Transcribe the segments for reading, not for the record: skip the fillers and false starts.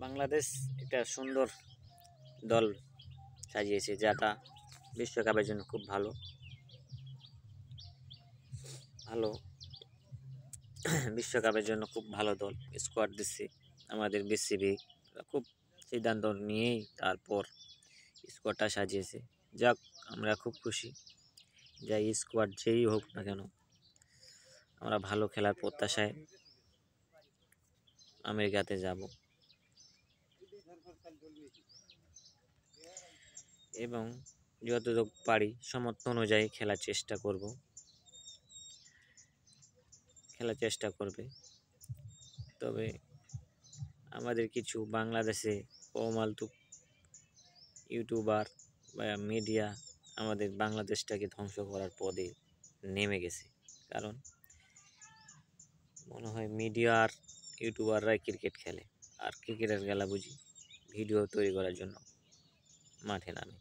বাংলাদেশ একটা সুন্দর দল সাজিয়েছে, যেটা বিশ্বকাপের জন্য খুব ভালো বিশ্বকাপের জন্য খুব ভালো দল স্কোয়াড দিচ্ছে আমাদের বিসিবি। খুব সিদ্ধান্ত নিয়েই তারপর স্কোয়াডটা সাজিয়েছে। যাক, আমরা খুব খুশি, যাই স্কোয়াড যেই হোক না কেন, আমরা ভালো খেলার প্রত্যাশায় আমেরিকাতে যাব এবং যতটুকু পারি সামর্থ্য অনুযায়ী খেলার চেষ্টা করবে। তবে আমাদের কিছু বাংলাদেশে অমালতু ইউটিউবার বা মিডিয়া আমাদের বাংলাদেশটাকে ধ্বংস করার পদে নেমে গেছে। কারণ মনে হয় মিডিয়া আর ইউটিউবাররাই ক্রিকেট খেলে, আর ক্রিকেটের খেলা বুঝি ভিডিও তৈরি করার জন্য মাঠে নামে।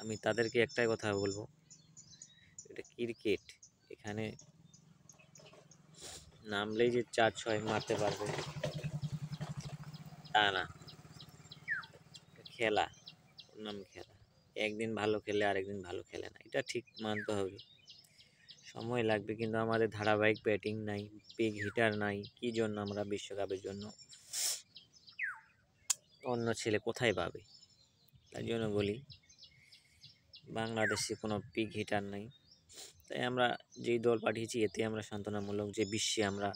আমি তাদেরকে একটাই কথা বলবো, এটা ক্রিকেট, এখানে নামলেই যে 4-6 মারতে পারবে তা না। খেলা, নাম খেলা, একদিন ভালো খেলে আরেকদিন ভালো খেলে না, এটা ঠিক মানতে হবে। সময় লাগবে, কিন্তু আমাদের ধারাবাহিক ব্যাটিং নাই, বিগ হিটার নাই, কি জন্য আমরা বিশ্বকাপের জন্য অন্য ছেলে কোথায় পাবে? তাই জন্য বলি বাংলাদেশে কোনো বিগ হিটার নাই। তাই আমরা যেই দল পাঠিয়েছি এতে আমরা সান্ত্বনামূলক যে বিশ্বে আমরা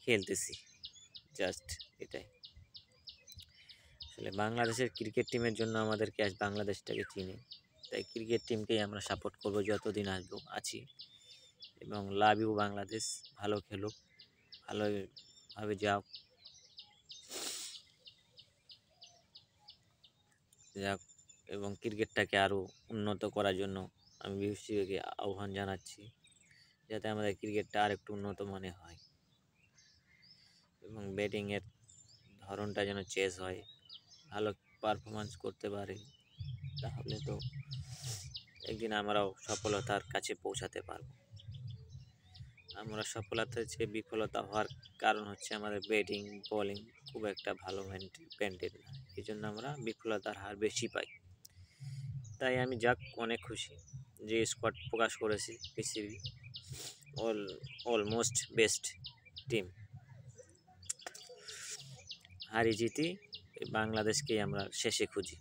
খেলতেছি, জাস্ট এটাই। আসলে বাংলাদেশের ক্রিকেট টিমের জন্য আমাদেরকে আজ বাংলাদেশটাকে চিনে, তাই ক্রিকেট টিমকেই আমরা সাপোর্ট করবো যতদিন আছি। এবং লাভ ইউ বাংলাদেশ, ভালো খেলুক, ভালোভাবে যাক এবং ক্রিকেটটাকে আরও উন্নত করার জন্য আমি বিসিবিকে আহ্বান জানাচ্ছি, যাতে আমাদের ক্রিকেটটা আরেকটু উন্নত মানের হয় এবং ব্যাটিংয়ের ধরনটা যেন চেঞ্জ হয়, ভালো পারফরমেন্স করতে পারে, তাহলে তো একদিন আমরাও সফলতার কাছে পৌঁছাতে পারব। আমরা সফলতার চেয়ে বিফলতা হওয়ার কারণ হচ্ছে আমাদের ব্যাটিং বোলিং খুব একটা ভালো মেনটেন না, এই জন্য আমরা বিফলতার হার বেশি পাই। তাই আমি অনেক খুশি যে স্কোয়াড প্রকাশ করেছে বিসিবি, অলমোস্ট বেস্ট টিম। হারি জিতি বাংলাদেশকেই আমরা শেষে খুঁজি।